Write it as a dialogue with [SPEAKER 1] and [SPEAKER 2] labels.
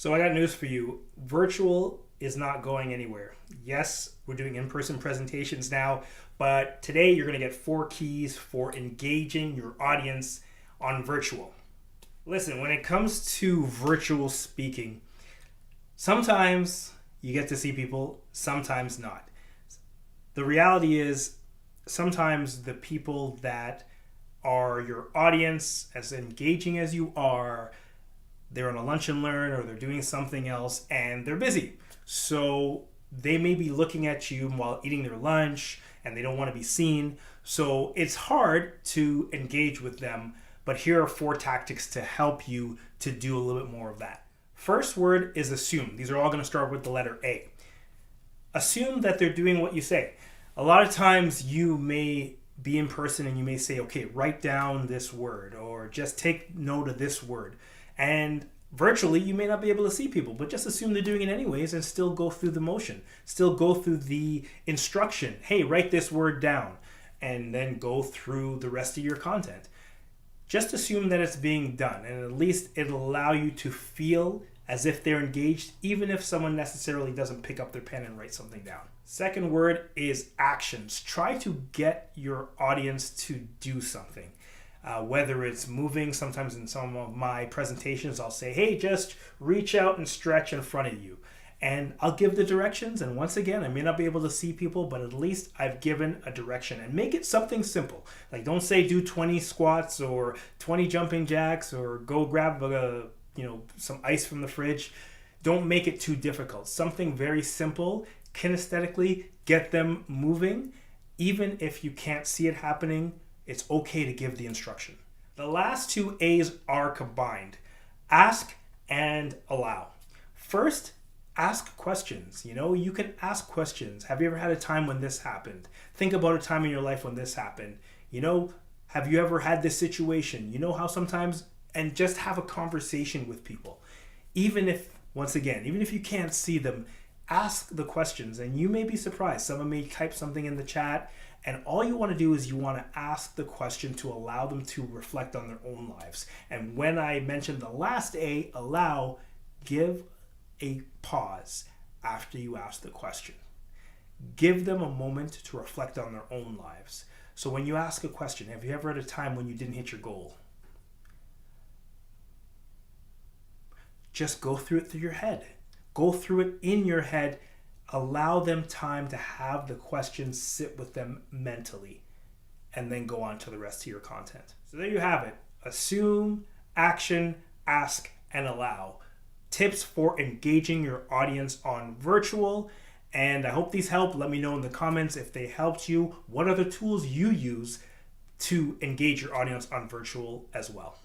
[SPEAKER 1] So I got news for you. Virtual is not going anywhere. Yes, we're doing in-person presentations now, but today you're going to get 4 keys for engaging your audience on virtual. Listen, when it comes to virtual speaking, sometimes you get to see people, sometimes not. The reality is sometimes the people that are your audience, as engaging as you are, they're on a lunch and learn or they're doing something else and they're busy. So they may be looking at you while eating their lunch and they don't want to be seen. So it's hard to engage with them, but here are 4 tactics to help you to do a little bit more of that. First word is assume. These are all going to start with the letter A. Assume that they're doing what you say. A lot of times you may be in person and you may say, okay, write down this word or just take note of this word. And virtually, you may not be able to see people, but just assume they're doing it anyways and still go through the motion. Still go through the instruction. Hey, write this word down. And then go through the rest of your content. Just assume that it's being done. And at least it'll allow you to feel as if they're engaged, even if someone necessarily doesn't pick up their pen and write something down. Second word is actions. Try to get your audience to do something. Whether it's moving, sometimes in some of my presentations, I'll say, hey, just reach out and stretch in front of you. And I'll give the directions. And once again, I may not be able to see people, but at least I've given a direction. And make it something simple. Like don't say do 20 squats or 20 jumping jacks or go grab some ice from the fridge. Don't make it too difficult. Something very simple, kinesthetically, get them moving. Even if you can't see it happening, it's okay to give the instruction. The last 2 A's are combined. Ask and allow. First, ask questions. You can ask questions. Have you ever had a time when this happened? Think about a time in your life when this happened. Have you ever had this situation? How sometimes, and just have a conversation with people. Even if you can't see them, ask the questions and you may be surprised. Someone may type something in the chat and all you want to do is you want to ask the question to allow them to reflect on their own lives. And when I mentioned the last A, allow, give a pause after you ask the question. Give them a moment to reflect on their own lives. So when you ask a question, have you ever had a time when you didn't hit your goal? Just go through it through your head. Go through it in your head. Allow them time to have the questions sit with them mentally and then go on to the rest of your content. So there you have it. Assume, action, ask, and allow. Tips for engaging your audience on virtual. And I hope these help. Let me know in the comments if they helped you. What other tools you use to engage your audience on virtual as well.